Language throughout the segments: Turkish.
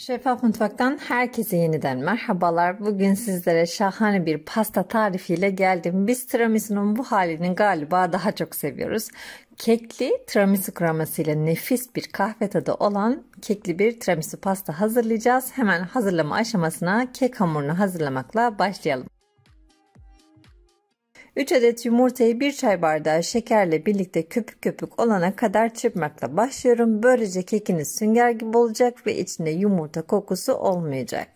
Şeffaf Mutfak'tan herkese yeniden merhabalar. Bugün sizlere şahane bir pasta tarifiyle geldim. Biz tiramisu'nun bu halini galiba daha çok seviyoruz. Kekli tiramisu kremasıyla nefis bir kahve tadı olan kekli bir tiramisu pasta hazırlayacağız. Hemen hazırlama aşamasına kek hamurunu hazırlamakla başlayalım. 3 adet yumurtayı 1 çay bardağı şekerle birlikte köpük köpük olana kadar çırpmakla başlıyorum. Böylece kekiniz sünger gibi olacak ve içinde yumurta kokusu olmayacak.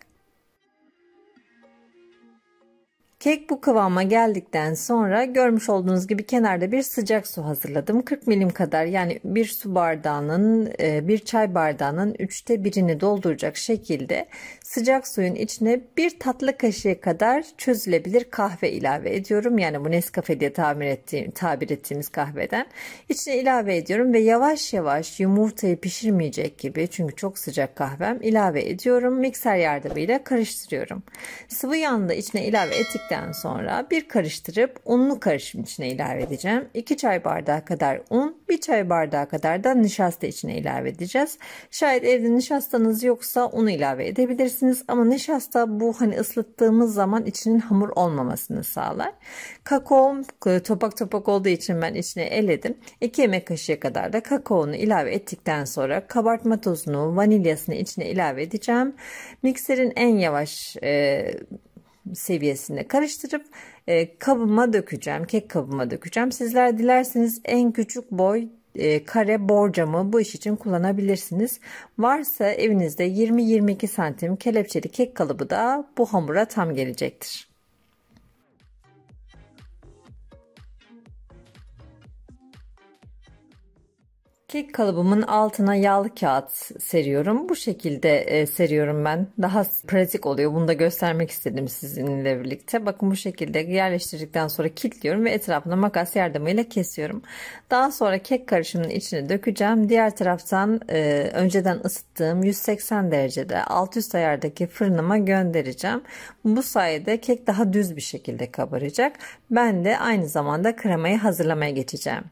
Kek bu kıvama geldikten sonra görmüş olduğunuz gibi kenarda bir sıcak su hazırladım. 40 milim kadar, yani bir su bardağının bir çay bardağının 3'te 1'ini dolduracak şekilde sıcak suyun içine bir tatlı kaşığı kadar çözülebilir kahve ilave ediyorum. Yani bu Nescafe diye tabir ettiğimiz kahveden. İçine ilave ediyorum ve yavaş yavaş yumurtayı pişirmeyecek gibi, çünkü çok sıcak kahvem, ilave ediyorum. Mikser yardımıyla karıştırıyorum. Sıvı yağını da içine ilave ettikten sonra bir karıştırıp unlu karışım içine ilave edeceğim. 2 çay bardağı kadar un, 1 çay bardağı kadar da nişasta içine ilave edeceğiz. Şayet evde nişastanız yoksa unu ilave edebilirsiniz ama nişasta bu ıslattığımız zaman içinin hamur olmamasını sağlar. Kakaom topak topak olduğu için ben içine eledim. 2 yemek kaşığı kadar da kakaonu ilave ettikten sonra kabartma tozunu, vanilyasını içine ilave edeceğim. Mikserin en yavaş seviyesinde karıştırıp kabıma dökeceğim. Kek kabıma dökeceğim. Sizler dilerseniz en küçük boy kare borcamı bu iş için kullanabilirsiniz. Varsa evinizde 20-22 santim kelepçeli kek kalıbı da bu hamura tam gelecektir. Kek kalıbımın altına yağlı kağıt seriyorum. Bu şekilde seriyorum ben. Daha pratik oluyor. Bunu da göstermek istedim sizinle birlikte. Bakın bu şekilde yerleştirdikten sonra kilitliyorum ve etrafına makas yardımıyla kesiyorum. Daha sonra kek karışımının içine dökeceğim. Diğer taraftan önceden ısıttığım 180 derecede alt üst ayardaki fırınıma göndereceğim. Bu sayede kek daha düz bir şekilde kabaracak. Ben de aynı zamanda kremayı hazırlamaya geçeceğim.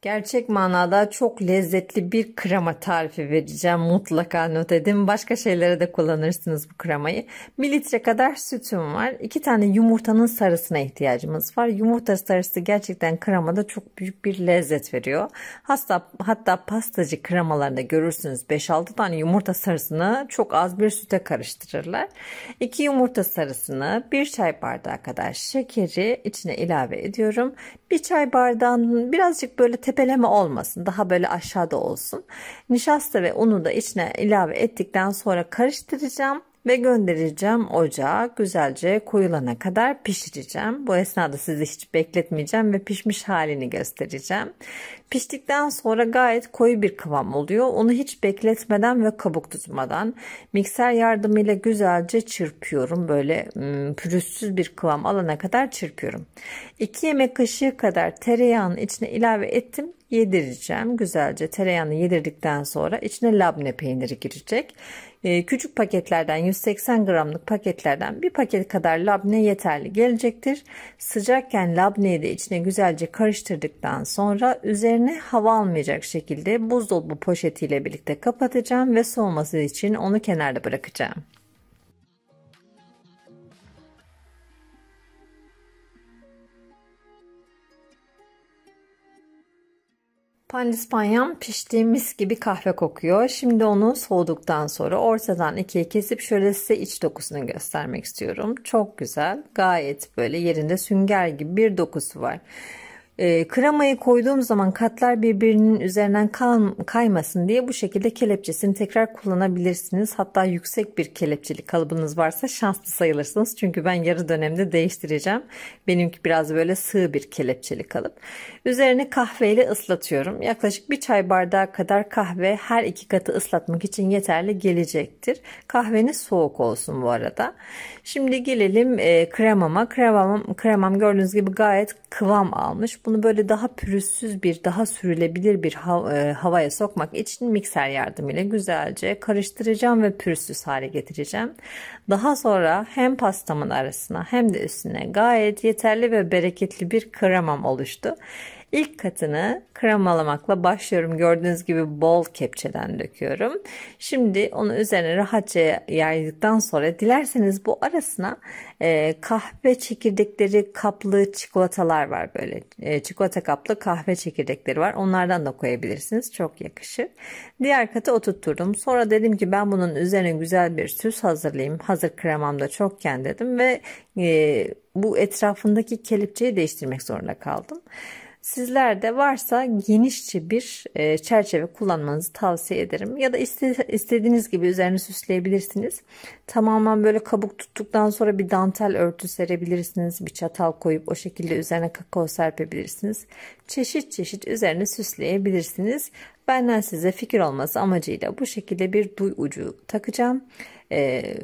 Gerçek manada çok lezzetli bir krema tarifi vereceğim. Mutlaka not edin. Başka şeylere de kullanırsınız bu kremayı. 1 litre kadar sütüm var. 2 tane yumurtanın sarısına ihtiyacımız var. Yumurta sarısı gerçekten kremada çok büyük bir lezzet veriyor. Hatta pastacı kremalarında görürsünüz 5-6 tane yumurta sarısını çok az bir süte karıştırırlar. 2 yumurta sarısını, 1 çay bardağı kadar şekeri içine ilave ediyorum. 1 çay bardağının birazcık böyle tepeleme olmasın, daha böyle aşağıda olsun. Nişasta ve unu da içine ilave ettikten sonra karıştıracağım ve göndereceğim ocağa. Güzelce koyulana kadar pişireceğim. Bu esnada sizi hiç bekletmeyeceğim ve pişmiş halini göstereceğim. Piştikten sonra gayet koyu bir kıvam oluyor. Onu hiç bekletmeden ve kabuk tutmadan mikser yardımıyla güzelce çırpıyorum. Böyle pürüzsüz bir kıvam alana kadar çırpıyorum. 2 yemek kaşığı kadar tereyağını içine ilave ettim. Yedireceğim. Güzelce tereyağını yedirdikten sonra içine labne peyniri girecek. Küçük paketlerden, 180 gramlık paketlerden bir paket kadar labne yeterli gelecektir. Sıcakken labneyi de içine güzelce karıştırdıktan sonra üzerine hava almayacak şekilde buzdolabı poşetiyle birlikte kapatacağım ve soğuması için onu kenarda bırakacağım. Pandispanyam pişti, mis gibi kahve kokuyor. Şimdi onu soğuduktan sonra ortadan ikiye kesip şöyle size iç dokusunu göstermek istiyorum. Çok güzel, gayet böyle yerinde sünger gibi bir dokusu var. Kremayı koyduğum zaman katlar birbirinin üzerinden kaymasın diye bu şekilde kelepçesini tekrar kullanabilirsiniz. Hatta yüksek bir kelepçeli kalıbınız varsa şanslı sayılırsınız. Çünkü ben yarı dönemde değiştireceğim. Benimki biraz böyle sığ bir kelepçeli kalıp. Üzerine kahveyle ıslatıyorum. Yaklaşık 1 çay bardağı kadar kahve her 2 katı ıslatmak için yeterli gelecektir. Kahveniz soğuk olsun bu arada. Şimdi gelelim kremama. Kremam gördüğünüz gibi gayet kıvam almış. Bunu böyle daha pürüzsüz daha sürülebilir bir havaya sokmak için mikser yardımıyla güzelce karıştıracağım ve pürüzsüz hale getireceğim. Daha sonra hem pastamın arasına hem de üstüne gayet yeterli ve bereketli bir kremam oluştu. İlk katını kremalamakla başlıyorum. Gördüğünüz gibi bol kepçeden döküyorum. Şimdi onu üzerine rahatça yaydıktan sonra dilerseniz bu arasına kahve çekirdekleri kaplı çikolatalar var böyle. Çikolata kaplı kahve çekirdekleri var. Onlardan da koyabilirsiniz. Çok yakışır. Diğer katı oturtturdum. Sonra dedim ki ben bunun üzerine güzel bir süs hazırlayayım. Hazır kremam da çokken dedim ve bu etrafındaki kelepçeyi değiştirmek zorunda kaldım. Sizler de varsa genişçe bir çerçeve kullanmanızı tavsiye ederim. Ya da istediğiniz gibi üzerine süsleyebilirsiniz. Tamamen böyle kabuk tuttuktan sonra bir dantel örtü serebilirsiniz. Bir çatal koyup o şekilde üzerine kakao serpebilirsiniz. Çeşit çeşit üzerine süsleyebilirsiniz. Benden size fikir olması amacıyla bu şekilde bir duy ucu takacağım.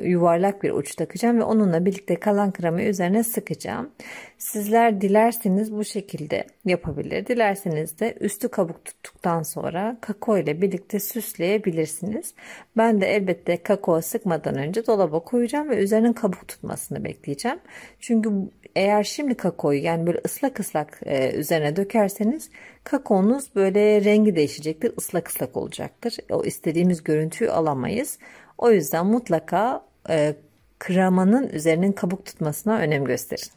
Yuvarlak bir uç takacağım ve onunla birlikte kalan kremayı üzerine sıkacağım. Sizler dilerseniz bu şekilde yapabilir. Dilerseniz de üstü kabuk tuttuktan sonra kakao ile birlikte süsleyebilirsiniz. Ben de elbette kakao sıkmadan önce dolaba koyacağım ve üzerinin kabuk tutmasını bekleyeceğim. Çünkü eğer şimdi kakaoyu yani böyle ıslak ıslak üzerine dökerseniz kakaonuz böyle rengi değişecektir. Islak ıslak olacaktır. O istediğimiz görüntüyü alamayız. O yüzden mutlaka kremanın üzerinin kabuk tutmasına önem gösterin.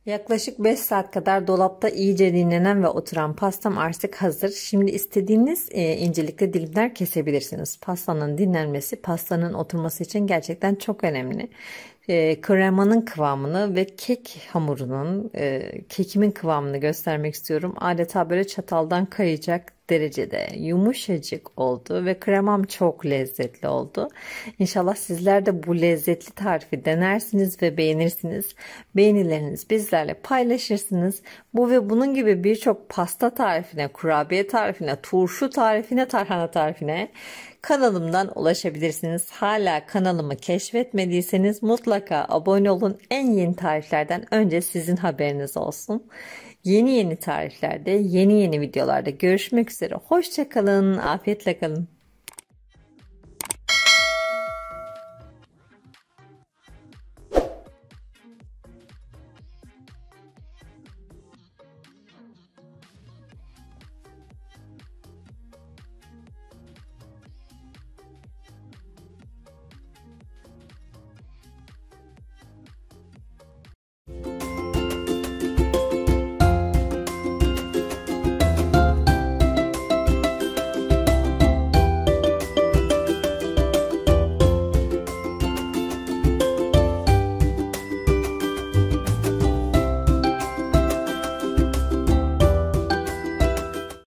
Yaklaşık 5 saat kadar dolapta iyice dinlenen ve oturan pastam artık hazır. Şimdi istediğiniz incelikte dilimler kesebilirsiniz. Pastanın dinlenmesi, pastanın oturması için gerçekten çok önemli. Kremanın kıvamını ve kek hamurunun, kekimin kıvamını göstermek istiyorum. Adeta böyle çataldan kayacak derecede yumuşacık oldu ve kremam çok lezzetli oldu. İnşallah sizler de bu lezzetli tarifi denersiniz ve beğenirsiniz. Beğenilerinizi bizlerle paylaşırsınız. Bu ve bunun gibi birçok pasta tarifine, kurabiye tarifine, turşu tarifine, tarhana tarifine kanalımdan ulaşabilirsiniz. Hala kanalımı keşfetmediyseniz mutlaka abone olun. En yeni tariflerden önce sizin haberiniz olsun. Yeni tariflerde, yeni videolarda görüşmek üzere. Hoşça kalın, afiyetle kalın.